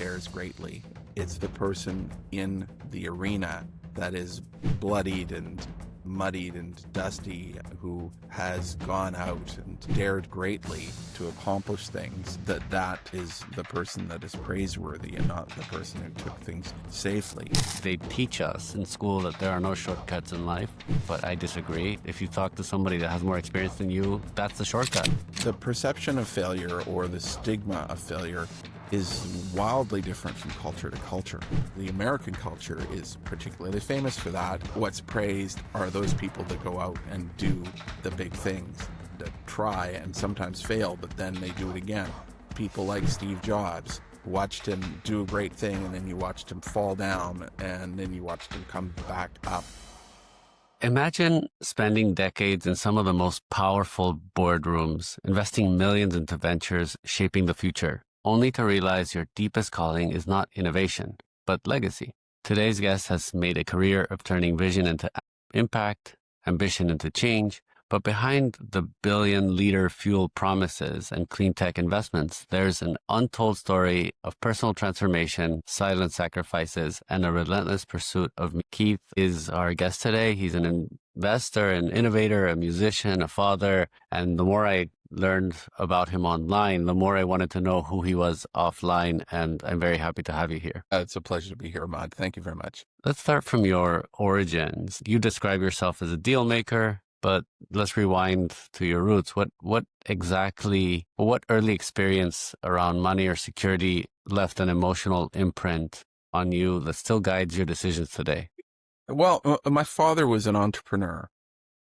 dares greatly. It's the person in the arena that is bloodied and muddied and dusty, who has gone out and dared greatly to accomplish things, that is the person that is praiseworthy, and not the person who took things safely. They teach us in school that there are no shortcuts in life, but I disagree. If you talk to somebody that has more experience than you, that's the shortcut. The perception of failure, or the stigma of failure, is wildly different from culture to culture. The American culture is particularly famous for that. What's praised are those people that go out and do the big things, that try and sometimes fail, but then they do it again. People like Steve Jobs. Watched him do a great thing, and then you watched him fall down, and then you watched him come back up. Imagine spending decades in some of the most powerful boardrooms, investing millions into ventures, shaping the future, only to realize your deepest calling is not innovation, but legacy. Today's guest has made a career of turning vision into impact, ambition into change, but behind the billion-liter fuel promises and clean tech investments, there's an untold story of personal transformation, silent sacrifices, and a relentless pursuit of me. Keith is our guest today. He's an investor, an innovator, a musician, a father, and the more I learned about him online, the more I wanted to know who he was offline, and I'm very happy to have you here. It's a pleasure to be here, Ahmad. Thank you very much. Let's start from your origins. You describe yourself as a deal maker, but let's rewind to your roots. What early experience around money or security left an emotional imprint on you that still guides your decisions today? Well, my father was an entrepreneur,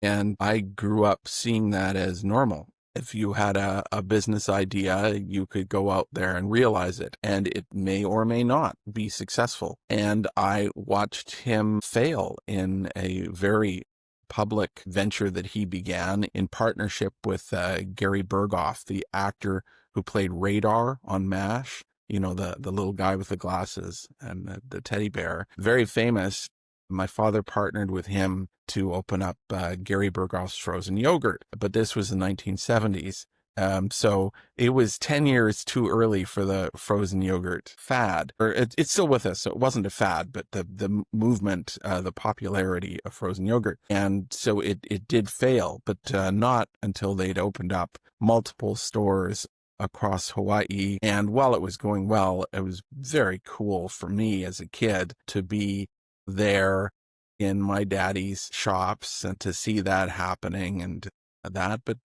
and I grew up seeing that as normal. If you had a business idea, you could go out there and realize it, and it may or may not be successful. And I watched him fail in a very public venture that he began in partnership with Gary Berghoff, the actor who played Radar on MASH, you know, the little guy with the glasses and the teddy bear, very famous. My father partnered with him to open up Gary Berghoff's frozen yogurt, but this was the 1970s. So it was 10 years too early for the frozen yogurt fad. Or it's still with us, so it wasn't a fad, but the movement, the popularity of frozen yogurt. And so it did fail, but not until they'd opened up multiple stores across Hawaii. And while it was going well, it was very cool for me as a kid to be there in my daddy's shops and to see that happening and that. But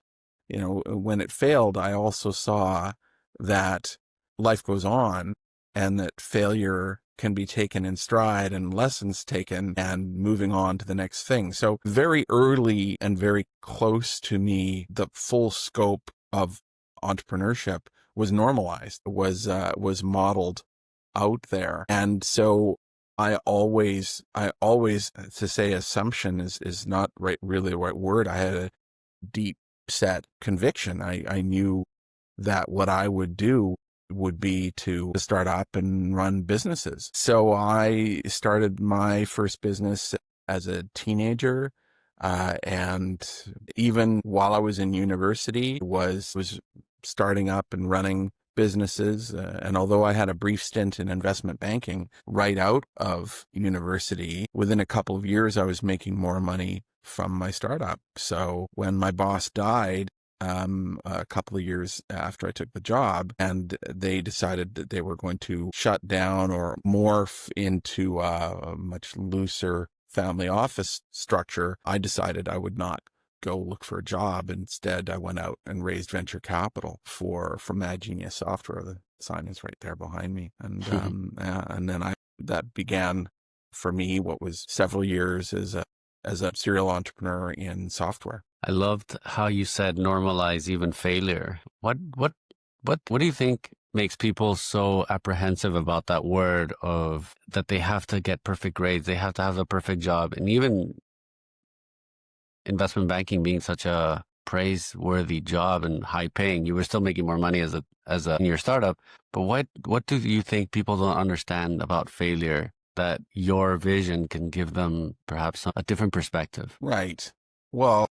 you know, when it failed, I also saw that life goes on and that failure can be taken in stride and lessons taken and moving on to the next thing. So very early and very close to me, the full scope of entrepreneurship was normalized, was modeled out there. And so I always, to say assumption is not really the right word. I had a deep set conviction. I knew that what I would do would be to start up and run businesses. So I started my first business as a teenager, and even while I was in university, was starting up and running businesses. And although I had a brief stint in investment banking right out of university, within a couple of years, I was making more money from my startup. So when my boss died, a couple of years after I took the job, and they decided that they were going to shut down or morph into a much looser family office structure, I decided I would not go look for a job. Instead, I went out and raised venture capital for Mad Genius Software. The sign is right there behind me. And then that began for me what was several years as a serial entrepreneur in software. I loved how you said normalize even failure. What do you think makes people so apprehensive about that word of that they have to get perfect grades, they have to have the perfect job, and even investment banking being such a praiseworthy job and high paying, you were still making more money as a in your startup. But what do you think people don't understand about failure that your vision can give them perhaps a different perspective? Right. Well,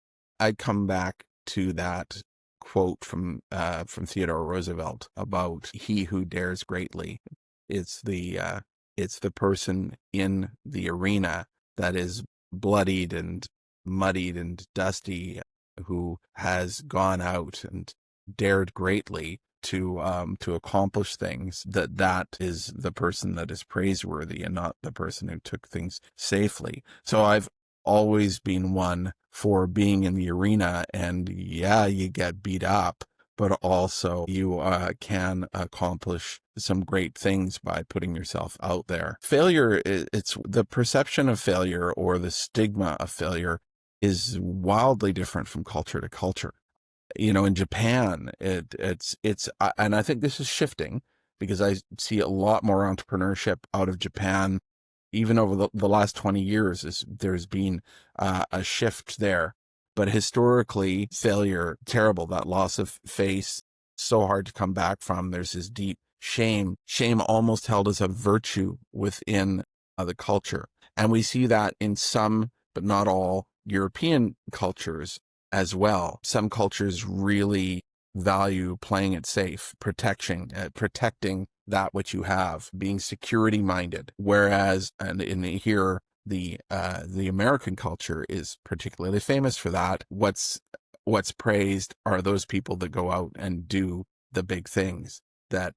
I come back to that quote from Theodore Roosevelt about he who dares greatly. It's the person in the arena that is bloodied and muddied and dusty, who has gone out and dared greatly to accomplish things. That is the person that is praiseworthy, and not the person who took things safely. So I've always been one for being in the arena, and yeah, you get beat up, but also you can accomplish some great things by putting yourself out there. Failure, it's the perception of failure, or the stigma of failure, is wildly different from culture to culture. In Japan, and I think this is shifting, because I see a lot more entrepreneurship out of Japan, even over the last 20 years. There's been a shift there. But historically, failure, terrible, that loss of face, so hard to come back from. There's this deep shame almost held as a virtue within the culture. And we see that in some, but not all, European cultures as well. Some cultures really value playing it safe, protecting that which you have, being security minded. Whereas, and in here, the American culture is particularly famous for that. What's praised are those people that go out and do the big things, that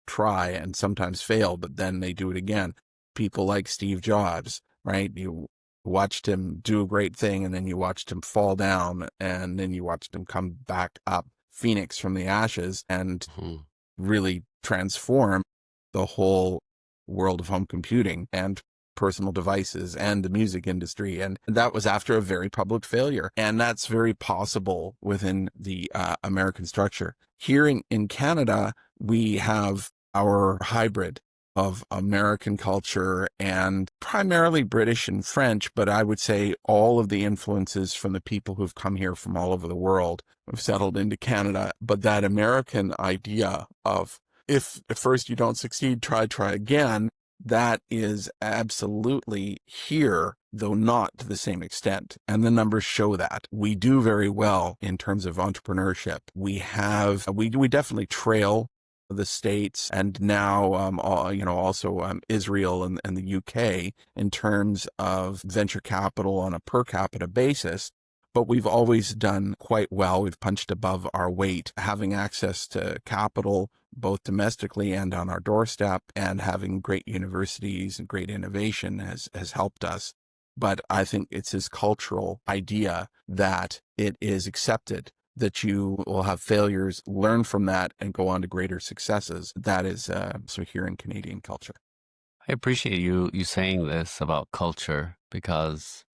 try and sometimes fail, but then they do it again. People like Steve Jobs, right? You watched him do a great thing, and then you watched him fall down, and then you watched him come back up, phoenix from the ashes, and really transform the whole world of home computing and personal devices and the music industry. And that was after a very public failure. And that's very possible within the American structure. Here in Canada, we have our hybrid of American culture and primarily British and French, but I would say all of the influences from the people who've come here from all over the world have settled into Canada. But that American idea of, if at first you don't succeed, try again, that is absolutely here, though not to the same extent. And the numbers show that. We do very well in terms of entrepreneurship. We definitely trail the States, and now also Israel and the UK in terms of venture capital on a per capita basis. But we've always done quite well. We've punched above our weight, having access to capital both domestically and on our doorstep, and having great universities and great innovation has helped us. But I think it's this cultural idea that it is accepted that you will have failures, learn from that, and go on to greater successes. That is so here in Canadian culture. I appreciate you saying this about culture, because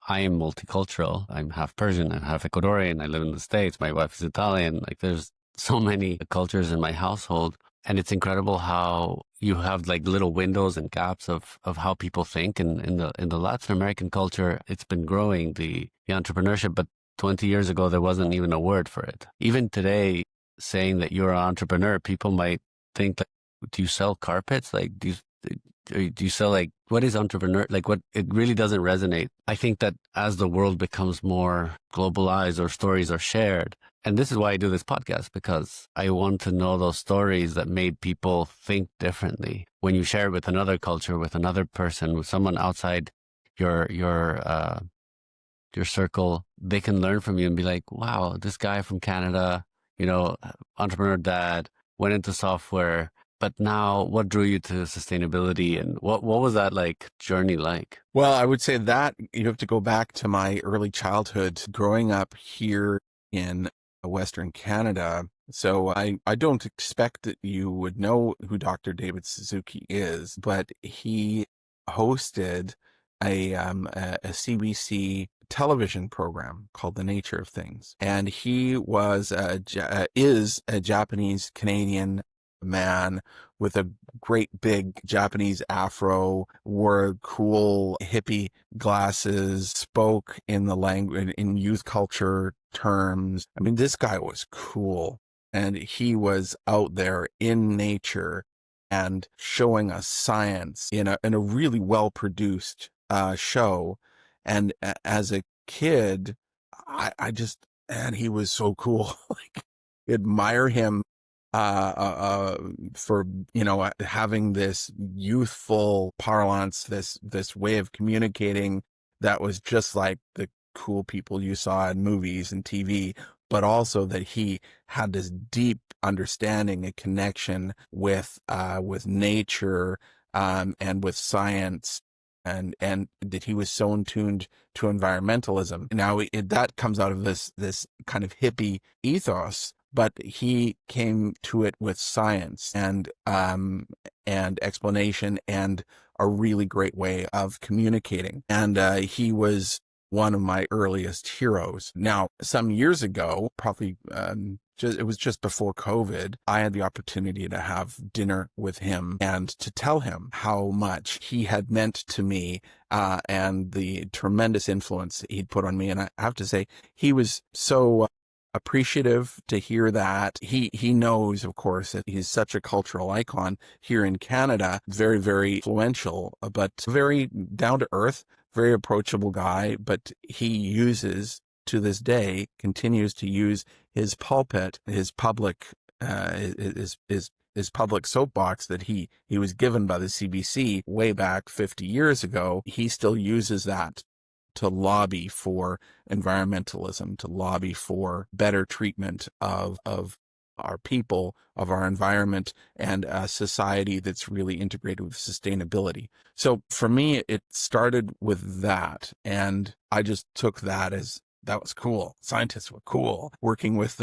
I am multicultural. I'm half Persian and half Ecuadorian. I live in the States. My wife is Italian. Like, there's so many cultures in my household. And it's incredible how you have like little windows and gaps of how people think. And in the Latin American culture, it's been growing, the entrepreneurship, but 20 years ago, there wasn't even a word for it. Even today, saying that you're an entrepreneur, people might think, like, do you sell carpets? Like, do you sell, like, what is entrepreneur? Like, what, it really doesn't resonate. I think that as the world becomes more globalized, or stories are shared, and this is why I do this podcast, because I want to know those stories that made people think differently. When you share with another culture, with another person, with someone outside your circle, they can learn from you and be like, wow, this guy from Canada, entrepreneur dad, went into software, but now what drew you to sustainability, and what was that journey like? Well, I would say that you have to go back to my early childhood, growing up here in Western Canada. So I don't expect that you would know who Dr. David Suzuki is, but he hosted a CBC television program called The Nature of Things. And he is a Japanese Canadian man with a great big Japanese afro, wore cool hippie glasses, spoke in the language, in youth culture terms. I mean, this guy was cool. And he was out there in nature and showing us science in a really well-produced show. And as a kid, I just, and he was so cool. Like, admire him for, having this youthful parlance, this way of communicating that was just like the cool people you saw in movies and TV, but also that he had this deep understanding and connection with nature, and with science. And that he was so in tuned to environmentalism. Now that comes out of this kind of hippie ethos, but he came to it with science and explanation and a really great way of communicating. And he was one of my earliest heroes. Now, some years ago, probably it was just before COVID, I had the opportunity to have dinner with him and to tell him how much he had meant to me, and the tremendous influence he'd put on me. And I have to say, he was so appreciative to hear that. He knows, of course, that he's such a cultural icon here in Canada, very, very influential, but very down to earth, very approachable guy. But he uses, to this day, continues to use his pulpit, his public, his public soapbox that he was given by the CBC way back 50 years ago. He still uses that to lobby for environmentalism, to lobby for better treatment of our people, of our environment, and a society that's really integrated with sustainability. So for me, it started with that. And I just took that as, that was cool. Scientists were cool. Working with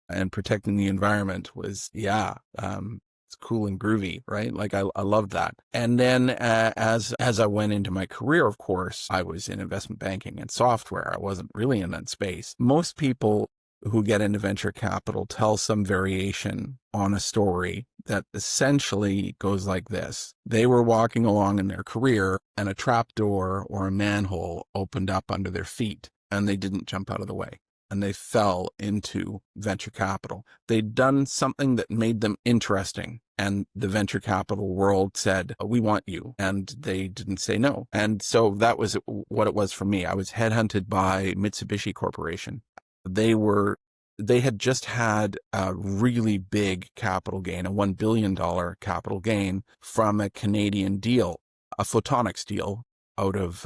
and protecting the environment was, it's cool and groovy, right? Like I loved that. And then as I went into my career, of course, I was in investment banking and software. I wasn't really in that space. Most people who get into venture capital tell some variation on a story that essentially goes like this. They were walking along in their career and a trapdoor or a manhole opened up under their feet and they didn't jump out of the way. And they fell into venture capital. They'd done something that made them interesting. And the venture capital world said, we want you. And they didn't say no. And so that was what it was for me. I was headhunted by Mitsubishi Corporation. They had just had a really big capital gain, a $1 billion capital gain from a Canadian deal, a photonics deal, out of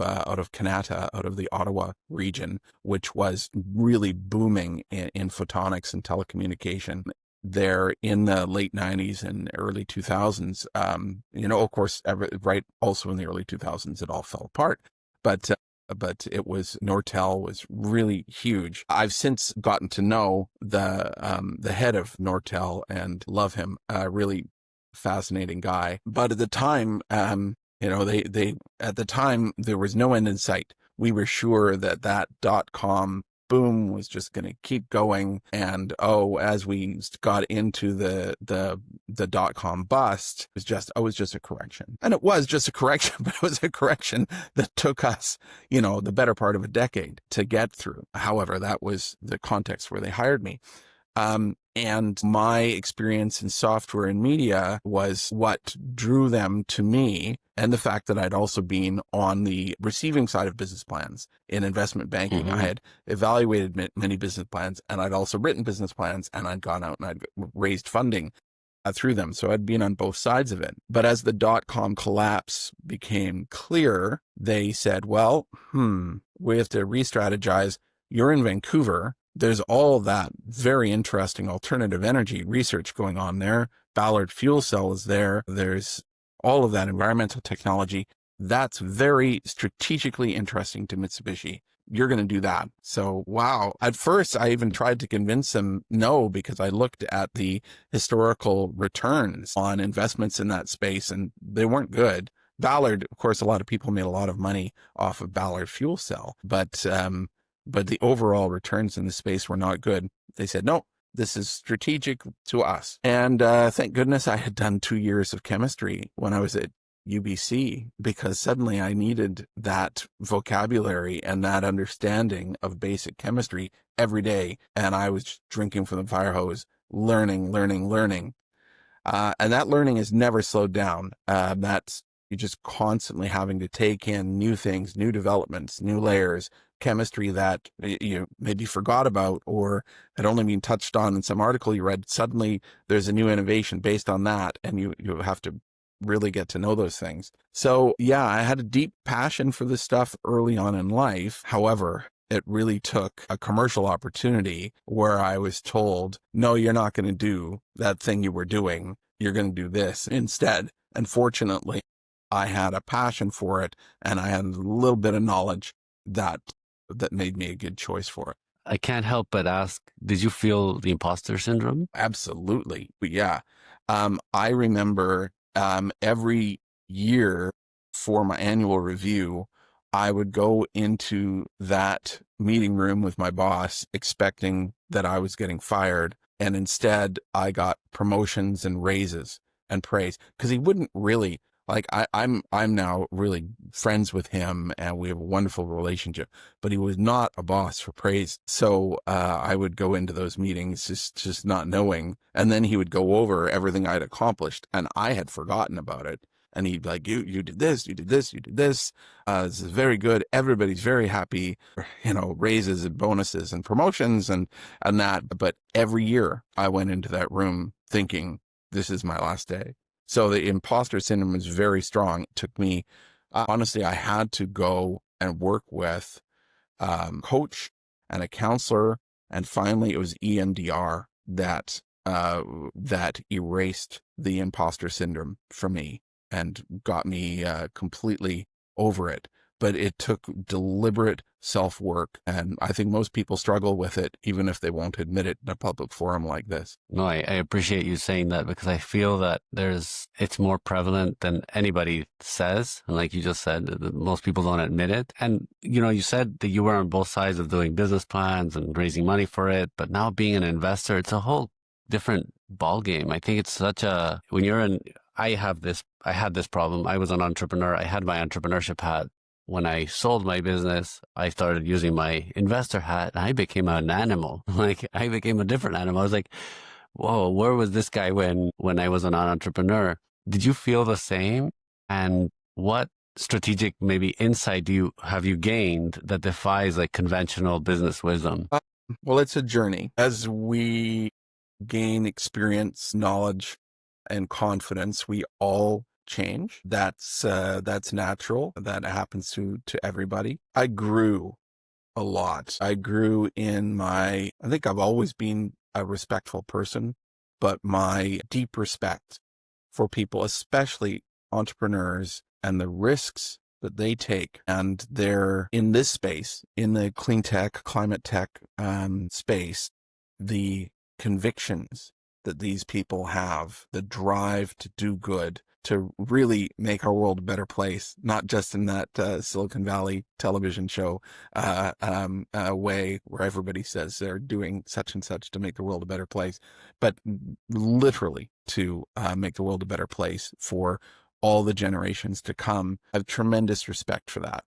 Kanata, out of the Ottawa region, which was really booming in photonics and telecommunication there in the late 90s and early 2000s. Of course, right, also in the early 2000s, it all fell apart. But it was, Nortel was really huge. I've since gotten to know the head of Nortel and love him, a really fascinating guy. But at the time, they at the time, there was no end in sight. We were sure that .com boom was just going to keep going. And as we got into the .com bust, it was just a correction. And it was just a correction, but it was a correction that took us, the better part of a decade to get through. However, that was the context where they hired me. And my experience in software and media was what drew them to me, and the fact that I'd also been on the receiving side of business plans in investment banking. Mm-hmm. I had evaluated many business plans, and I'd also written business plans, and I'd gone out and I'd raised funding through them. So I'd been on both sides of it. But as the .com collapse became clear, they said, well, we have to re-strategize. You're in Vancouver. There's all that very interesting alternative energy research going on there. Ballard fuel cell is there. There's all of that environmental technology. That's very strategically interesting to Mitsubishi. You're going to do that. So, wow. At first, I even tried to convince them no, because I looked at the historical returns on investments in that space and they weren't good. Ballard, of course, a lot of people made a lot of money off of Ballard fuel cell, but the overall returns in the space were not good. They said, no, this is strategic to us. And thank goodness I had done 2 years of chemistry when I was at UBC, because suddenly I needed that vocabulary and that understanding of basic chemistry every day. And I was just drinking from the fire hose, learning. And that learning has never slowed down. You're just constantly having to take in new things, new developments, new layers, chemistry that you maybe forgot about or had only been touched on in some article you read, suddenly there's a new innovation based on that, and you have to really get to know those things. So yeah, I had a deep passion for this stuff early on in life. However, it really took a commercial opportunity where I was told, no, you're not going to do that thing you were doing. You're going to do this instead. And fortunately, I had a passion for it, and I had a little bit of knowledge that made me a good choice for it. I can't help but ask, did you feel the imposter syndrome? Absolutely. But yeah. I remember every year for my annual review, I would go into that meeting room with my boss expecting that I was getting fired. And instead I got promotions and raises and praise, because he wouldn't really like, I'm now really friends with him and we have a wonderful relationship, but he was not a boss for praise. So I would go into those meetings just not knowing. And then he would go over everything I'd accomplished and I had forgotten about it. And he'd be like, you did this, you did this, you did this. This is very good. Everybody's very happy, raises and bonuses and promotions and that. But every year I went into that room thinking, this is my last day. So the imposter syndrome is very strong. It took me, honestly, I had to go and work with a coach and a counselor. And finally it was EMDR that erased the imposter syndrome from me and got me completely over it. But it took deliberate self-work. And I think most people struggle with it, even if they won't admit it in a public forum like this. No, I appreciate you saying that, because I feel that it's more prevalent than anybody says. And like you just said, most people don't admit it. And, you said that you were on both sides of doing business plans and raising money for it. But now being an investor, it's a whole different ball game. I think it's I had this problem. I was an entrepreneur. I had my entrepreneurship hat. When I sold my business, I started using my investor hat and I became an animal. Like I became a different animal. I was like, whoa, where was this guy when I was an entrepreneur? Did you feel the same? And what strategic maybe insight have you gained that defies like conventional business wisdom? Well, it's a journey. As we gain experience, knowledge, and confidence, we all change. That's natural. That happens to everybody. I grew a lot. I grew I think I've always been a respectful person, but my deep respect for people, especially entrepreneurs, and the risks that they take, and they're in this space, in the clean tech, climate tech space, the convictions that these people have, the drive to do good, to really make our world a better place, not just in that Silicon Valley television show way where everybody says they're doing such and such to make the world a better place, but literally to make the world a better place for all the generations to come. I have tremendous respect for that.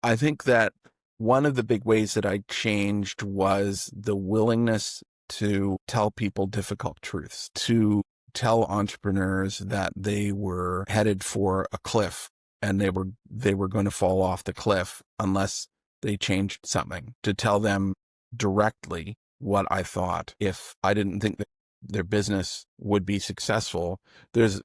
I think that one of the big ways that I changed was the willingness to tell people difficult truths, to tell entrepreneurs that they were headed for a cliff and they were going to fall off the cliff unless they changed something, to tell them directly what I thought. If I didn't think that their business would be successful, there's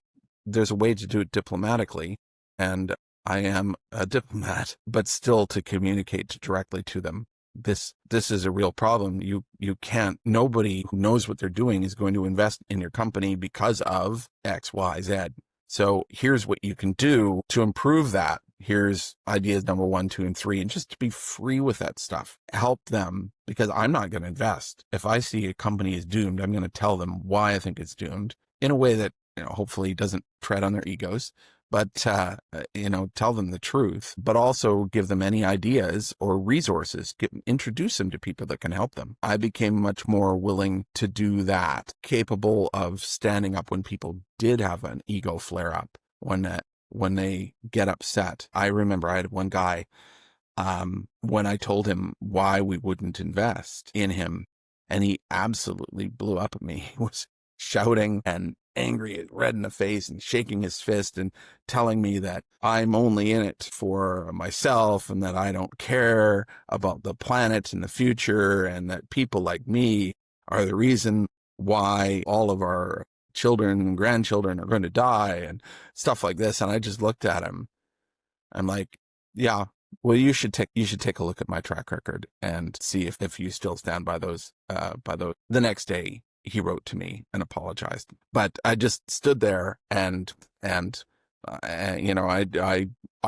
a way to do it diplomatically, and I am a diplomat, but still to communicate directly to them. This is a real problem. You can't, nobody who knows what they're doing is going to invest in your company because of X, Y, Z. So here's what you can do to improve that. Here's ideas number 1, 2, and 3, and just to be free with that stuff. Help them, because I'm not going to invest. If I see a company is doomed, I'm going to tell them why I think it's doomed in a way that, hopefully doesn't tread on their egos, but, tell them the truth, but also give them any ideas or resources, introduce them to people that can help them. I became much more willing to do that, capable of standing up when people did have an ego flare up, when they get upset. I remember I had one guy, when I told him why we wouldn't invest in him, and he absolutely blew up at me. He was shouting and angry, red in the face and shaking his fist and telling me that I'm only in it for myself and that I don't care about the planet and the future and that people like me are the reason why all of our children and grandchildren are going to die and stuff like this. And I just looked at him. I'm like, yeah, well, you should take a look at my track record and see if you still stand by those. The next day, he wrote to me and apologized, but I just stood there and I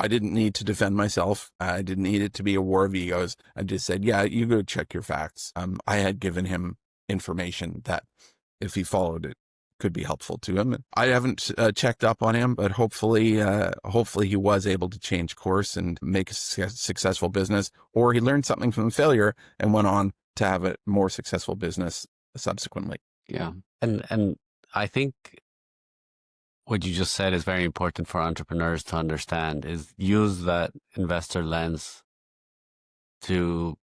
didn't need to defend myself. I didn't need it to be a war of egos. I just said, yeah, you go check your facts. I had given him information that if he followed it could be helpful to him. I haven't checked up on him, but hopefully he was able to change course and make a successful business, or he learned something from the failure and went on to have a more successful business subsequently. Yeah. And I think what you just said is very important for entrepreneurs to understand, is use that investor lens to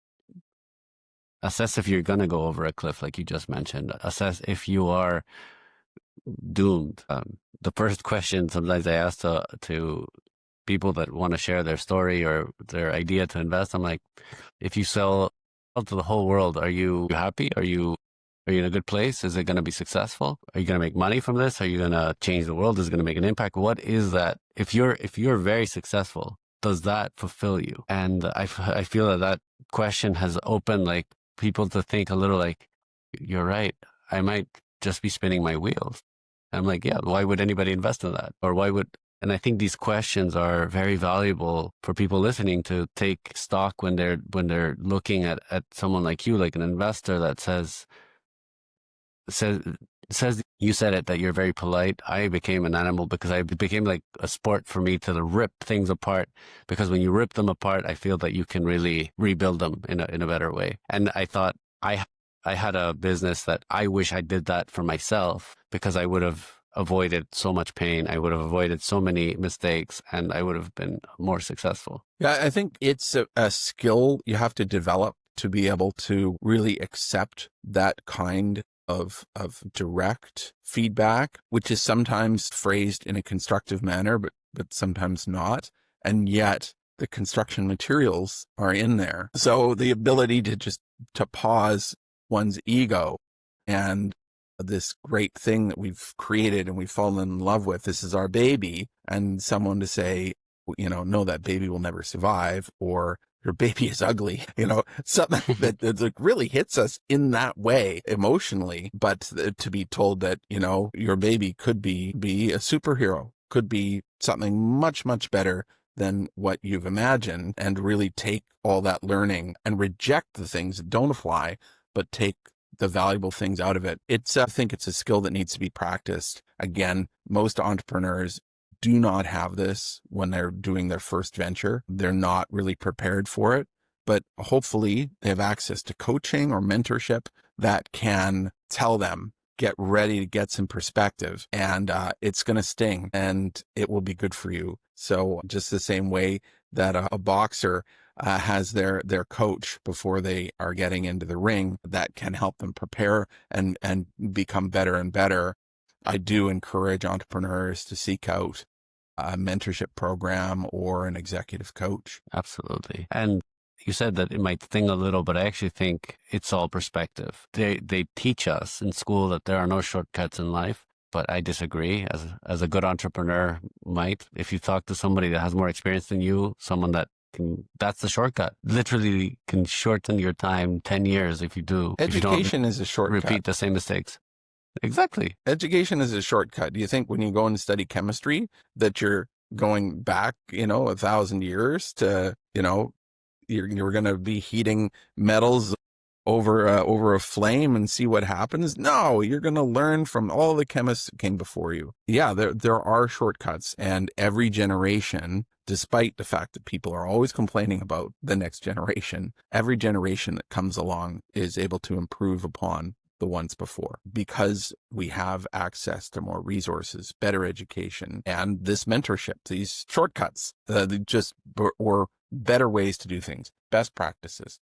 assess if you're going to go over a cliff, like you just mentioned, assess if you are doomed. The first question sometimes I ask to people that want to share their story or their idea to invest, I'm like, if you sell to the whole world, are you happy? Are you in a good place? Is it going to be successful? Are you going to make money from this? Are you going to change the world? Is it going to make an impact? What is that? If you're very successful, does that fulfill you? And I feel that question has opened like people to think a little like, you're right, I might just be spinning my wheels. I'm like, yeah, why would anybody invest in that? Or and I think these questions are very valuable for people listening to take stock when they're looking at someone like you, like an investor that says you said it, that you're very polite. I became an animal because it became like a sport for me to rip things apart, because when you rip them apart, I feel that you can really rebuild them in a better way. And I thought I had a business that I wish I did that for myself, because I would have avoided so much pain. I would have avoided so many mistakes, and I would have been more successful. Yeah, I think it's a skill you have to develop to be able to really accept that kind of direct feedback, which is sometimes phrased in a constructive manner, but sometimes not. And yet the construction materials are in there. So the ability to pause one's ego and this great thing that we've created and we've fallen in love with, this is our baby, and someone to say, no, that baby will never survive, or your baby is ugly, something that really hits us in that way emotionally. But to be told that, your baby could be a superhero, could be something much, much better than what you've imagined, and really take all that learning and reject the things that don't apply, but take the valuable things out of it. I think it's a skill that needs to be practiced. Again, most entrepreneurs do not have this when they're doing their first venture. They're not really prepared for it, but hopefully they have access to coaching or mentorship that can tell them, get ready to get some perspective, and it's going to sting and it will be good for you. So just the same way that a boxer has their coach before they are getting into the ring, that can help them prepare and become better and better. I do encourage entrepreneurs to seek out a mentorship program or an executive coach. Absolutely. And you said that it might sting a little, but I actually think it's all perspective. They teach us in school that there are no shortcuts in life, but I disagree. As a good entrepreneur might, if you talk to somebody that has more experience than you, someone that's the shortcut. Literally can shorten your time 10 years if you do. Education is a shortcut. Repeat the same mistakes. Exactly. Education is a shortcut. Do you think when you go and study chemistry that you're going back, 1,000 years to, you're going to be heating metals over a flame and see what happens? No, you're going to learn from all the chemists that came before you. Yeah, there are shortcuts, and every generation, despite the fact that people are always complaining about the next generation, every generation that comes along is able to improve upon the ones before, because we have access to more resources, better education, and this mentorship, these shortcuts, or better ways to do things, best practices.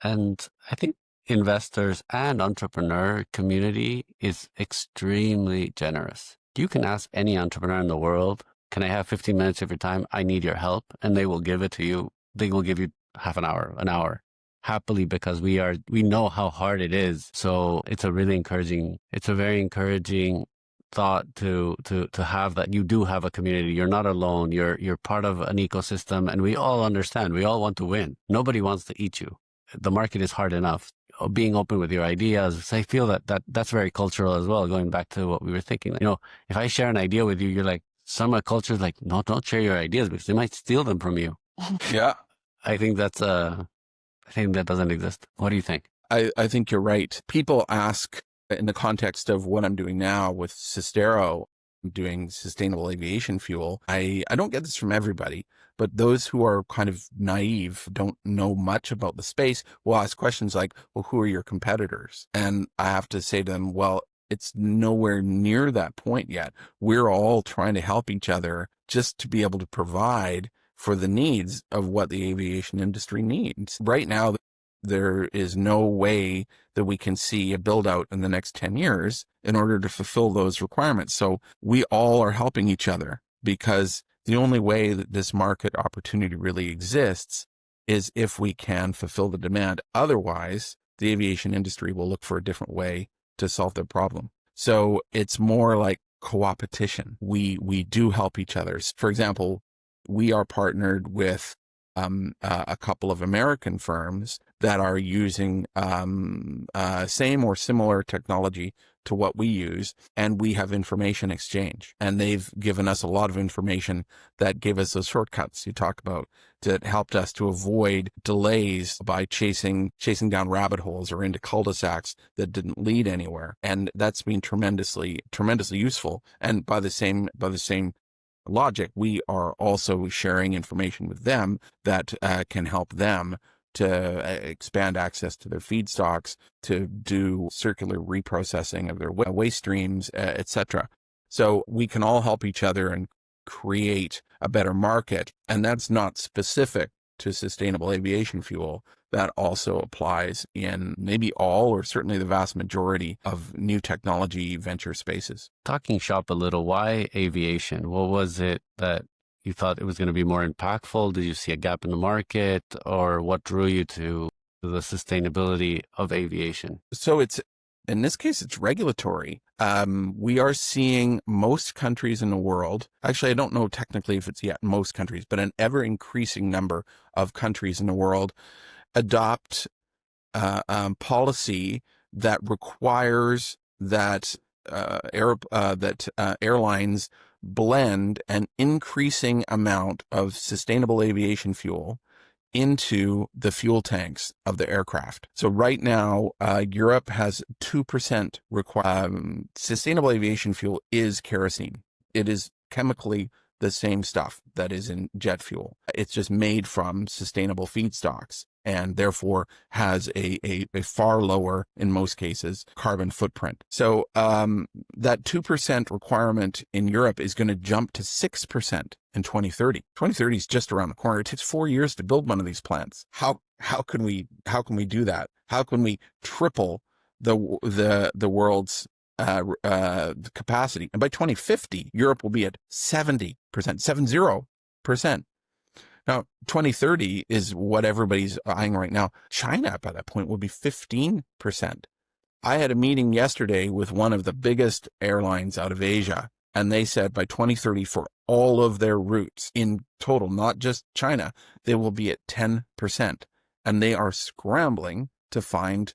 And I think investors and entrepreneur community is extremely generous. You can ask any entrepreneur in the world, can I have 15 minutes of your time? I need your help. And they will give it to you. They will give you half an hour, happily, because we know how hard it is. So it's a very encouraging thought to have, that you do have a community. You're not alone. You're part of an ecosystem, and we all understand. We all want to win. Nobody wants to eat you. The market is hard enough. Being open with your ideas, I feel that's very cultural as well. Going back to what we were thinking, if I share an idea with you, you're like, some cultures like, no, don't share your ideas because they might steal them from you. Yeah. I think that doesn't exist. What do you think? I think you're right. People ask, in the context of what I'm doing now with Sistero, I'm doing sustainable aviation fuel. I don't get this from everybody, but those who are kind of naive, don't know much about the space, will ask questions like, well, who are your competitors? And I have to say to them, well, it's nowhere near that point yet. We're all trying to help each other just to be able to provide for the needs of what the aviation industry needs. Right now, there is no way that we can see a build out in the next 10 years in order to fulfill those requirements. So we all are helping each other, because the only way that this market opportunity really exists is if we can fulfill the demand. Otherwise, the aviation industry will look for a different way to solve their problem. So it's more like co-opetition. We do help each other. For example, we are partnered with a couple of American firms that are using same or similar technology to what we use, and we have information exchange. And they've given us a lot of information that gave us those shortcuts you talk about, that helped us to avoid delays by chasing down rabbit holes or into cul-de-sacs that didn't lead anywhere. And that's been tremendously useful. And by the same logic, we are also sharing information with them that can help them to expand access to their feedstocks, to do circular reprocessing of their waste streams, etc. So we can all help each other and create a better market. And that's not specific to sustainable aviation fuel. That also applies in maybe all, or certainly the vast majority, of new technology venture spaces. Talking shop a little, why aviation? What was it that you thought it was going to be more impactful? Did you see a gap in the market, or what drew you to the sustainability of aviation? So in this case, it's regulatory. We are seeing most countries in the world, actually, I don't know technically if it's yet most countries, but an ever increasing number of countries in the world adopt policy that requires that airlines blend an increasing amount of sustainable aviation fuel into the fuel tanks of the aircraft. So right now, Europe has 2% sustainable aviation fuel is kerosene. It is chemically the same stuff that is in jet fuel. It's just made from sustainable feedstocks, and therefore has a far lower, in most cases, carbon footprint. So that 2% requirement in Europe is going to jump to 6% in 2030. 2030 is just around the corner. It takes 4 years to build one of these plants. How can we do that? How can we triple the world's capacity? And by 2050, Europe will be at 70%. Now, 2030 is what everybody's eyeing right now. China, by that point, will be 15%. I had a meeting yesterday with one of the biggest airlines out of Asia, and they said by 2030, for all of their routes in total, not just China, they will be at 10%. And they are scrambling to find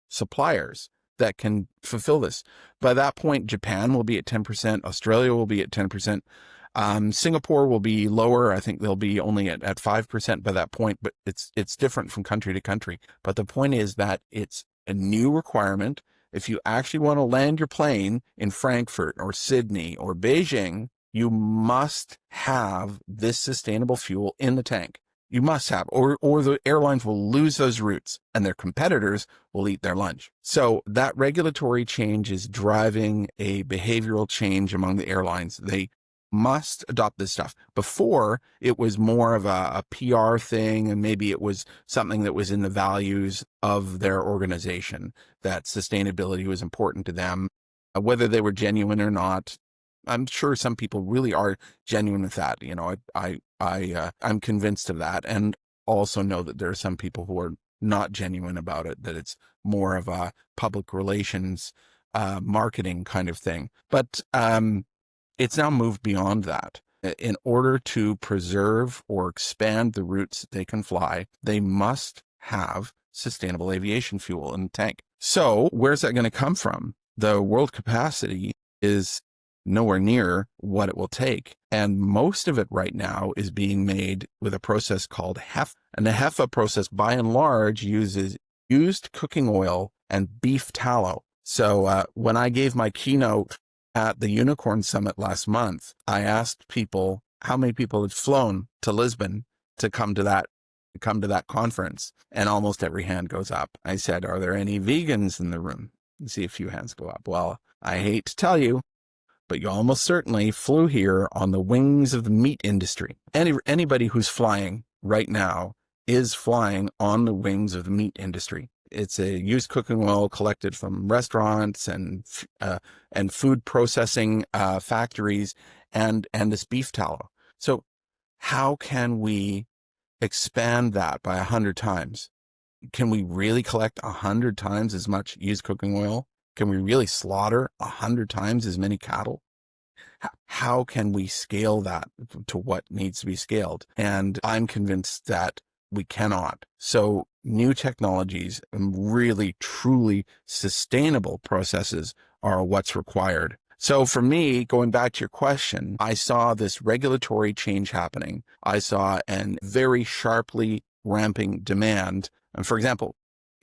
suppliers that can fulfill this. By that point, Japan will be at 10%. Australia will be at 10%. Singapore will be lower. I think they'll be only at 5% by that point, but it's different from country to country. But the point is that it's a new requirement. If you actually want to land your plane in Frankfurt or Sydney or Beijing, you must have this sustainable fuel in the tank. You must have, or the airlines will lose those routes and their competitors will eat their lunch. So that regulatory change is driving a behavioral change among the airlines. They must adopt this stuff. Before, it was more of a PR thing, and maybe it was something that was in the values of their organization, that sustainability was important to them. whether they were genuine or not. I'm sure some people really are genuine with that. I'm convinced of that, and also know that there are some people who are not genuine about it, that it's more of a public relations, marketing kind of thing. But it's now moved beyond that. In order to preserve or expand the routes that they can fly, they must have sustainable aviation fuel in the tank. So where's that going to come from? The world capacity is nowhere near what it will take. And most of it right now is being made with a process called HEFA. And the HEFA process, by and large, uses used cooking oil and beef tallow. So when I gave my keynote at the Unicorn Summit last month, I asked people how many people had flown to Lisbon to come to that conference. And almost every hand goes up. I said, are there any vegans in the room? You see a few hands go up. Well, I hate to tell you, but you almost certainly flew here on the wings of the meat industry. Anybody who's flying right now is flying on the wings of the meat industry. It's a used cooking oil collected from restaurants and food processing factories, and this beef tallow. So how can we expand that by 100 times? Can we really collect 100 times as much used cooking oil? Can we really slaughter 100 times as many cattle? How can we scale that to what needs to be scaled? And I'm convinced that we cannot. So new technologies and really, truly sustainable processes are what's required. So for me, going back to your question, I saw this regulatory change happening. I saw a very sharply ramping demand. And for example,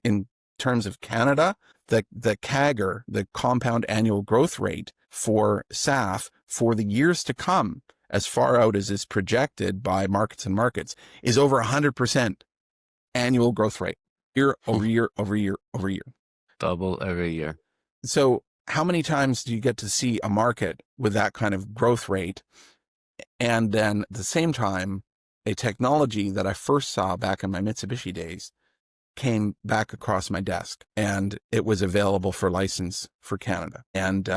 in terms of Canada, the CAGR, the compound annual growth rate for SAF for the years to come, as far out as is projected by Markets and Markets, is over 100% annual growth rate, year over year over year over year. Double every year. So how many times do you get to see a market with that kind of growth rate? And then at the same time, a technology that I first saw back in my Mitsubishi days came back across my desk, and it was available for license for Canada. And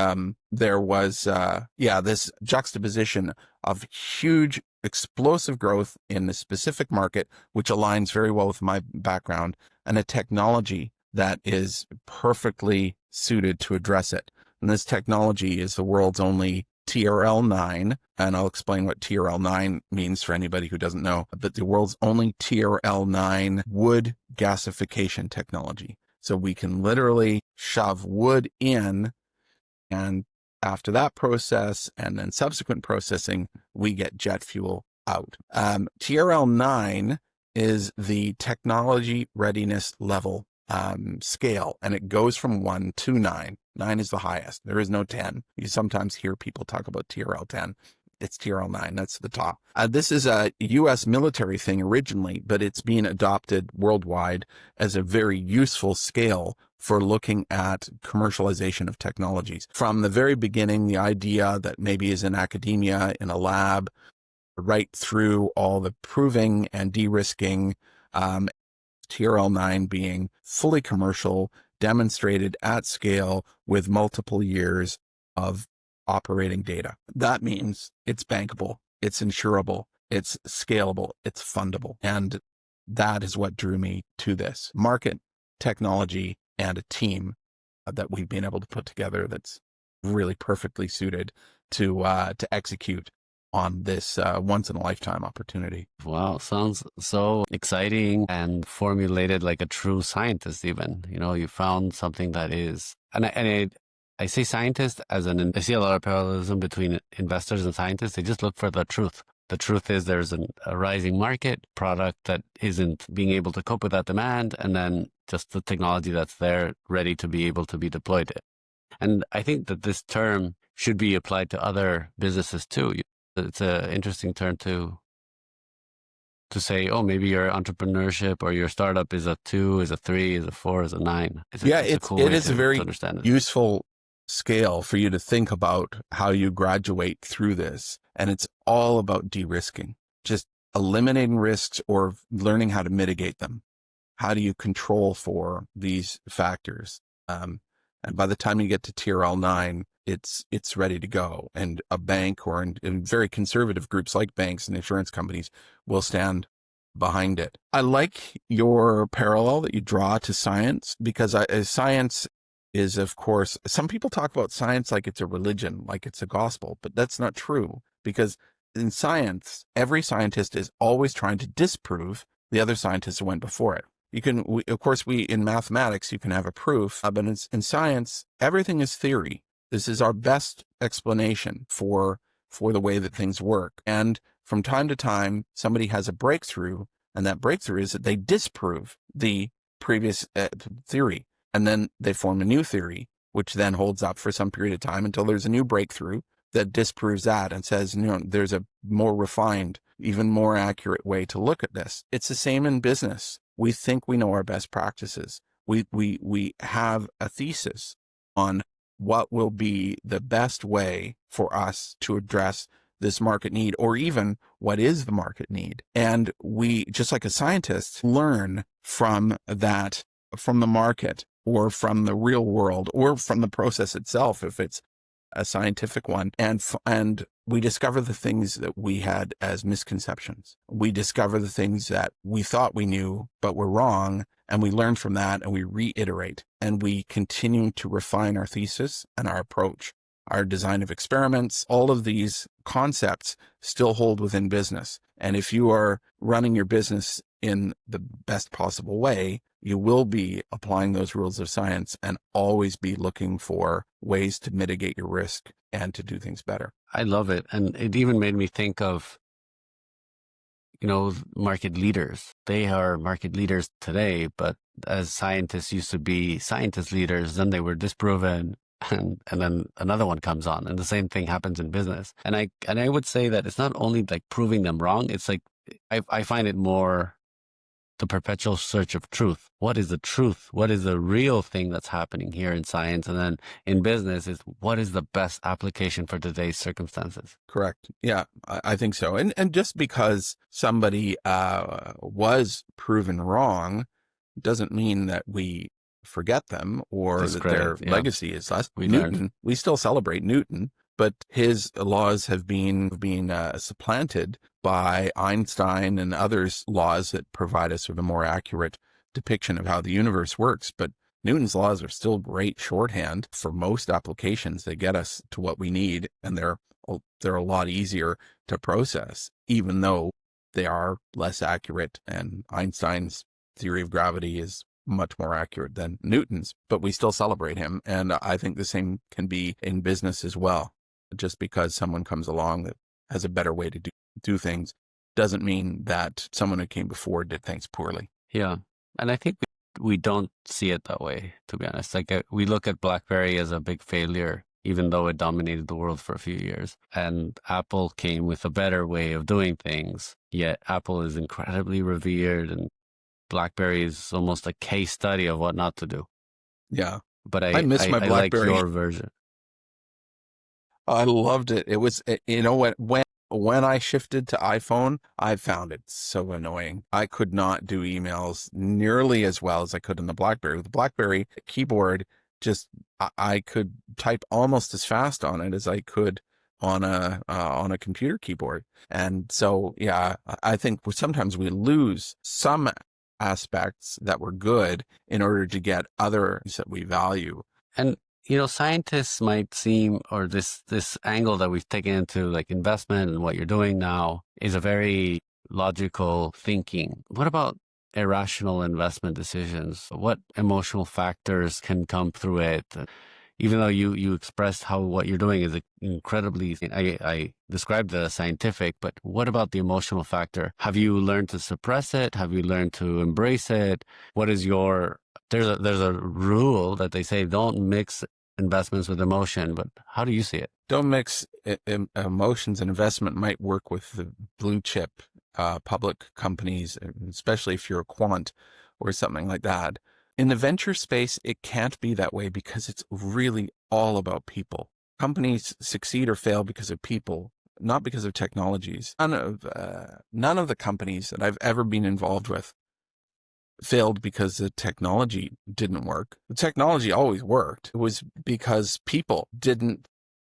there was, this juxtaposition of huge explosive growth in the specific market, which aligns very well with my background, and a technology that is perfectly suited to address it. And this technology is the world's only TRL-9, and I'll explain what TRL-9 means for anybody who doesn't know, but the world's only TRL-9 wood gasification technology. So we can literally shove wood in, and after that process and then subsequent processing, we get jet fuel out. TRL-9 is the technology readiness level scale, and it goes from 1 to 9. 9 is the highest. There is no 10. You sometimes hear people talk about TRL 10. It's TRL 9. That's the top. This is a U.S. military thing originally, but it's being adopted worldwide as a very useful scale for looking at commercialization of technologies. From the very beginning, the idea that maybe is in academia, in a lab, right through all the proving and de-risking, TRL 9 being fully commercial, demonstrated at scale with multiple years of operating data. That means it's bankable, it's insurable, it's scalable, it's fundable. And that is what drew me to this market, technology, and a team that we've been able to put together that's really perfectly suited to execute on this once-in-a-lifetime opportunity. Wow, sounds so exciting and formulated like a true scientist even. You found something that is, and I say scientist as I see a lot of parallelism between investors and scientists. They just look for the truth. The truth is there's a rising market product that isn't being able to cope with that demand, and then just the technology that's there ready to be able to be deployed. And I think that this term should be applied to other businesses too. It's an interesting term to say, oh, maybe your entrepreneurship or your startup is a 2, is a 3, is a 4, is a 9. It is a very useful scale for you to think about how you graduate through this. And it's all about de-risking, just eliminating risks or learning how to mitigate them. How do you control for these factors? And by the time you get to tier L9, it's ready to go. And a bank, or in very conservative groups like banks and insurance companies, will stand behind it. I like your parallel that you draw to science, because science is, of course, some people talk about science like it's a religion, like it's a gospel, but that's not true, because in science, every scientist is always trying to disprove the other scientists who went before it. In mathematics, you can have a proof, but in science, everything is theory. This is our best explanation for the way that things work. And from time to time, somebody has a breakthrough, and that breakthrough is that they disprove the previous theory. And then they form a new theory, which then holds up for some period of time until there's a new breakthrough that disproves that and says, there's a more refined, even more accurate way to look at this. It's the same in business. We think we know our best practices. We have a thesis on what will be the best way for us to address this market need, or even what is the market need. And we, just like a scientist, learn from that, from the market, or from the real world, or from the process itself, if it's a scientific one. And we discover the things that we had as misconceptions. We discover the things that we thought we knew, but were wrong. And we learn from that, and we reiterate, and we continue to refine our thesis and our approach, our design of experiments. All of these concepts still hold within business. And if you are running your business in the best possible way, you will be applying those rules of science and always be looking for ways to mitigate your risk and to do things better. I love it. And it even made me think of, market leaders. They are market leaders today, but as scientists used to be scientist leaders, then they were disproven, and then another one comes on, and the same thing happens in business. And I would say that it's not only like proving them wrong. It's like, I find it more the perpetual search of truth. What is the truth? What is the real thing that's happening here in science? And then in business is, what is the best application for today's circumstances? Correct. Yeah, I think so. And just because somebody was proven wrong doesn't mean that we forget them or that their legacy is less. We still celebrate Newton, but his laws have been supplanted by Einstein and others' laws that provide us with a more accurate depiction of how the universe works. But Newton's laws are still great shorthand for most applications. They get us to what we need, and they're a lot easier to process, even though they are less accurate. And Einstein's theory of gravity is much more accurate than Newton's, but we still celebrate him. And I think the same can be in business as well. Just because someone comes along that has a better way to do things doesn't mean that someone who came before did things poorly. Yeah. And I think we don't see it that way, to be honest. Like we look at BlackBerry as a big failure, even though it dominated the world for a few years. And Apple came with a better way of doing things. Yet Apple is incredibly revered, and BlackBerry is almost a case study of what not to do. Yeah. But I miss my BlackBerry. I like your version. I loved it. It was, when I shifted to iPhone, I found it so annoying. I could not do emails nearly as well as I could on the BlackBerry. With the BlackBerry keyboard, I could type almost as fast on it as I could on a computer keyboard. And so, yeah, I think sometimes we lose some aspects that were good in order to get others that we value. And scientists might seem, or this angle that we've taken into like investment and what you're doing now is a very logical thinking. What about irrational investment decisions? What emotional factors can come through it? Even though you expressed how what you're doing is incredibly, I described it as scientific, but what about the emotional factor? Have you learned to suppress it? Have you learned to embrace it? What is there's a rule that they say, don't mix investments with emotion, but how do you see it? Don't mix emotions, and investment might work with the blue chip public companies, especially if you're a quant or something like that. In the venture space, it can't be that way because it's really all about people. Companies succeed or fail because of people, not because of technologies. None of the companies that I've ever been involved with failed because the technology didn't work. The technology always worked. It was because people didn't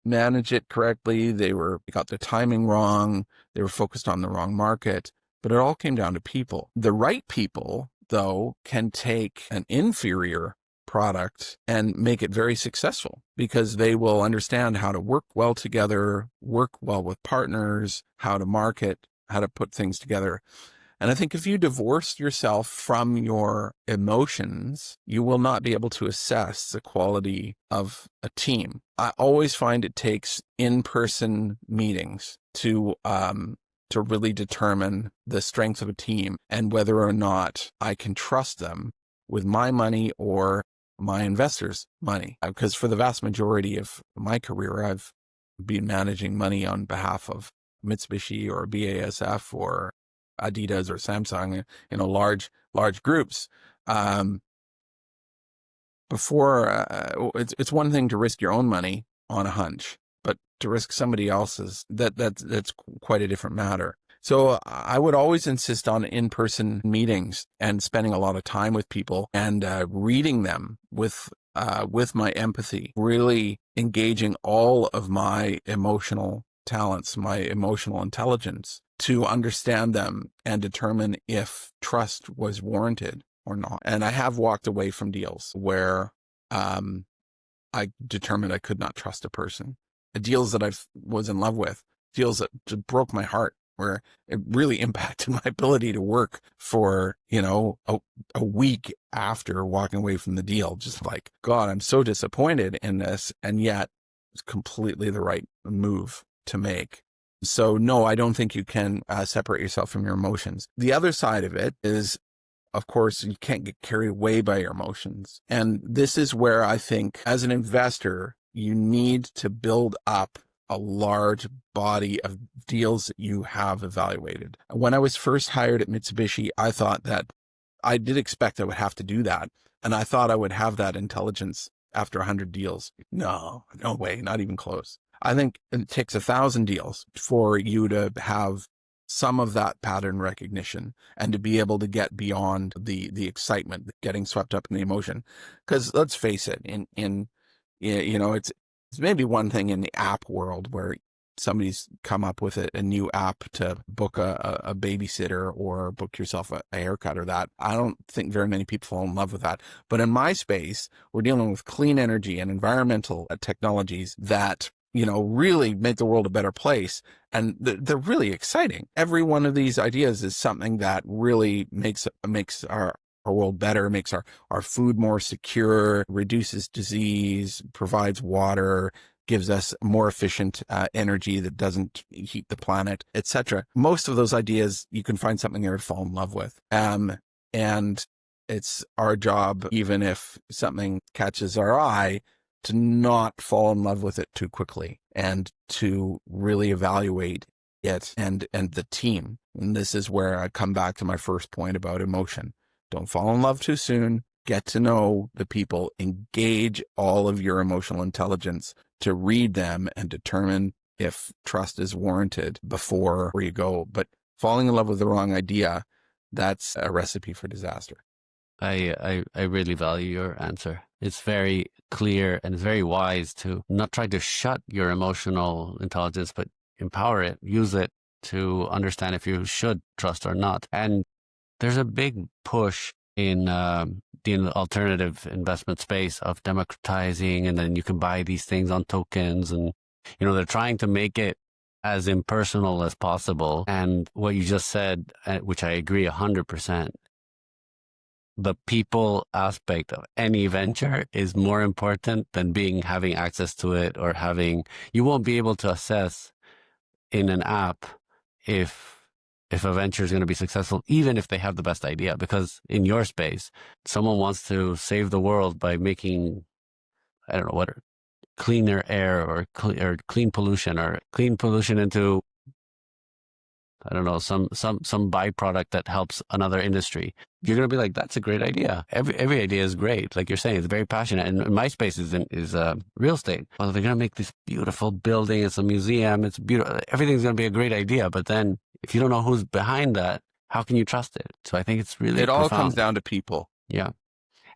manage it correctly. They got the timing wrong. They were focused on the wrong market, but it all came down to people. The right people, though, can take an inferior product and make it very successful because they will understand how to work well together, work well with partners, how to market, how to put things together. And I think if you divorce yourself from your emotions, you will not be able to assess the quality of a team. I always find it takes in-person meetings to really determine the strength of a team and whether or not I can trust them with my money or my investors' money. Because for the vast majority of my career, I've been managing money on behalf of Mitsubishi or BASF or Adidas or Samsung, large groups. It's one thing to risk your own money on a hunch, but to risk somebody else's, that's quite a different matter. So I would always insist on in-person meetings and spending a lot of time with people and reading them with my empathy, really engaging all of my emotional talents, my emotional intelligence to understand them and determine if trust was warranted or not. And I have walked away from deals where I determined I could not trust a person. Deals that I was in love with, deals that just broke my heart, where it really impacted my ability to work for, a week after walking away from the deal. Just like, God, I'm so disappointed in this. And yet it's completely the right move to make. So no, I don't think you can separate yourself from your emotions. The other side of it is, of course, you can't get carried away by your emotions. And this is where I think as an investor, you need to build up a large body of deals that you have evaluated. When I was first hired at Mitsubishi, I thought that I did expect I would have to do that. And I thought I would have that intelligence after 100 deals. No way, not even close. I think it takes 1,000 deals for you to have some of that pattern recognition and to be able to get beyond the excitement, getting swept up in the emotion. Because let's face it, it's maybe one thing in the app world where somebody's come up with a new app to book a babysitter or book yourself a haircut or that. I don't think very many people fall in love with that. But in my space, we're dealing with clean energy and environmental technologies that really make the world a better place. And they're really exciting. Every one of these ideas is something that really makes our world better, makes our food more secure, reduces disease, provides water, gives us more efficient energy that doesn't heat the planet, etc. Most of those ideas, you can find something there to fall in love with. And it's our job, even if something catches our eye, to not fall in love with it too quickly and to really evaluate it and the team. And this is where I come back to my first point about emotion. Don't fall in love too soon. Get to know the people. Engage all of your emotional intelligence to read them and determine if trust is warranted before you go. But falling in love with the wrong idea, that's a recipe for disaster. I really value your answer. It's very clear and it's very wise to not try to shut your emotional intelligence, but empower it, use it to understand if you should trust or not. And there's a big push in the alternative investment space of democratizing, and then you can buy these things on tokens, and they're trying to make it as impersonal as possible. And what you just said, which I agree 100%, the people aspect of any venture is more important than having access to it, or you won't be able to assess in an app if a venture is going to be successful, even if they have the best idea. Because in your space, someone wants to save the world by making, I don't know what, cleaner air or clean pollution into, I don't know, some byproduct that helps another industry. You're going to be like, that's a great idea. Every idea is great. Like you're saying, it's very passionate. And my space is real estate. Well, they're going to make this beautiful building. It's a museum. It's beautiful. Everything's going to be a great idea. But then if you don't know who's behind that, how can you trust it? So I think it's really It all comes profound. down to people. Yeah.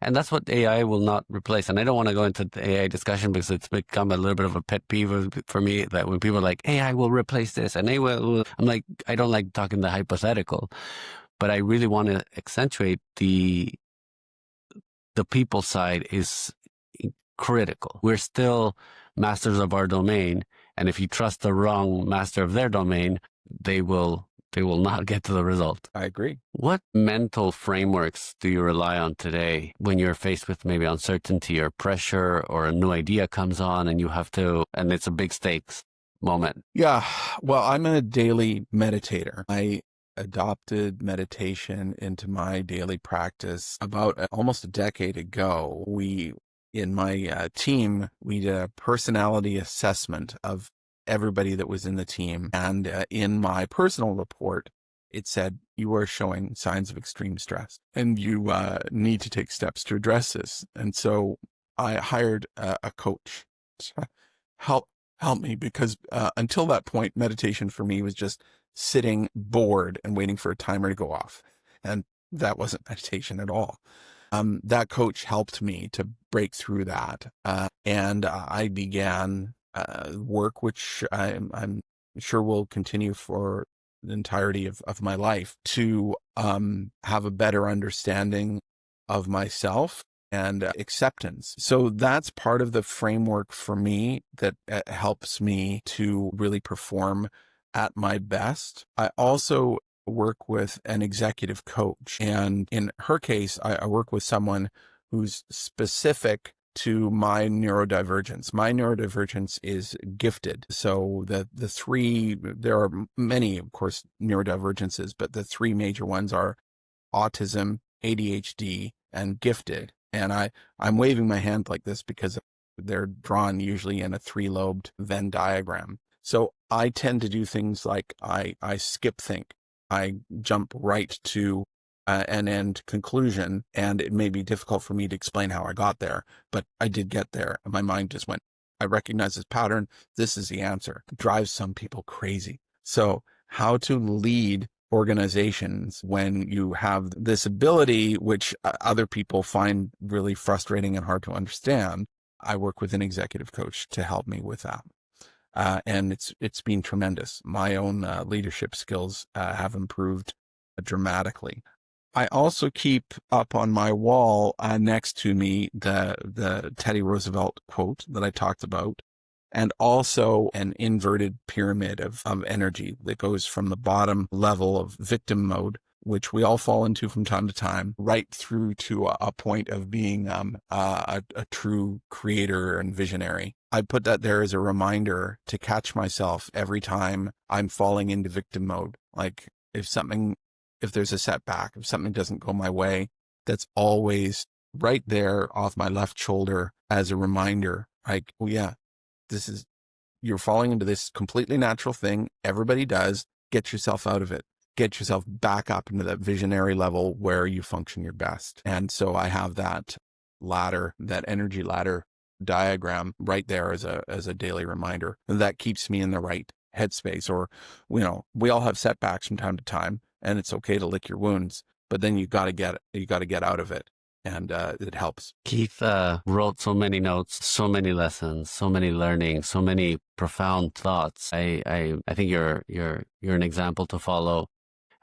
And that's what AI will not replace. And I don't want to go into the AI discussion because it's become a little bit of a pet peeve for me that when people are like, AI will replace this and AI will, I'm like, I don't like talking the hypothetical, but I really want to accentuate the people side is critical. We're still masters of our domain. And if you trust the wrong master of their domain, they will not get to the result. I agree. What mental frameworks do you rely on today when you're faced with maybe uncertainty or pressure or a new idea comes on and you have to, and it's a big stakes moment? Yeah. Well, I'm a daily meditator. I adopted meditation into my daily practice about almost a decade ago. In my team, we did a personality assessment of everybody that was in the team. And in my personal report, it said, you are showing signs of extreme stress and you need to take steps to address this. And so I hired a coach to help me because until that point, meditation for me was just sitting bored and waiting for a timer to go off. And that wasn't meditation at all. That coach helped me to break through that. And I began work, which I'm sure will continue for the entirety of my life, to have a better understanding of myself and acceptance. So that's part of the framework for me that helps me to really perform at my best. I also work with an executive coach, and in her case, I work with someone who's specific to my neurodivergence. My neurodivergence is gifted. So there are many, of course, neurodivergences, but the three major ones are autism, ADHD, and gifted. And I'm waving my hand like this because they're drawn usually in a three-lobed Venn diagram. So I tend to do things like I skip think. I jump right to an end conclusion, and it may be difficult for me to explain how I got there, but I did get there. And my mind just went, I recognize this pattern. This is the answer. It drives some people crazy. So how to lead organizations when you have this ability, which other people find really frustrating and hard to understand. I work with an executive coach to help me with that. And it's been tremendous. My own leadership skills have improved dramatically. I also keep up on my wall next to me the Teddy Roosevelt quote that I talked about, and also an inverted pyramid of energy that goes from the bottom level of victim mode, which we all fall into from time to time, right through to a point of being a true creator and visionary. I put that there as a reminder to catch myself every time I'm falling into victim mode. Like if there's a setback, if something doesn't go my way, that's always right there off my left shoulder as a reminder. Like, oh yeah, you're falling into this completely natural thing. Everybody does. Get yourself out of it. Get yourself back up into that visionary level where you function your best. And so I have that ladder, that energy ladder diagram right there as a daily reminder. And that keeps me in the right headspace. Or, we all have setbacks from time to time, and it's okay to lick your wounds, but then you got to get out of it. And it helps. Keith wrote so many notes, so many lessons, so many learnings, so many profound thoughts. I think you're an example to follow,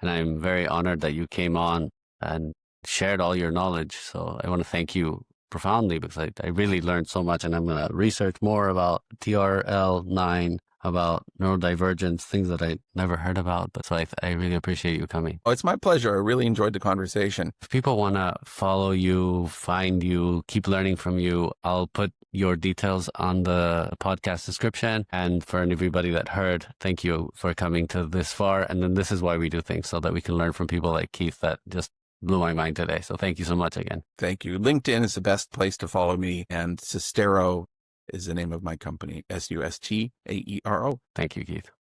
and I'm very honored that you came on and shared all your knowledge. So I want to thank you profoundly because I really learned so much, and I'm going to research more about TRL9, about neurodivergence, things that I never heard about. But so I really appreciate you coming. Oh, it's my pleasure. I really enjoyed the conversation. If people want to follow you, find you, keep learning from you, I'll put your details on the podcast description. And for everybody that heard, thank you for coming to this far. And then this is why we do things, so that we can learn from people like Keith that just blew my mind today. So thank you so much again. Thank you. LinkedIn is the best place to follow me, and Sustero is the name of my company, Sustaero. Thank you, Keith.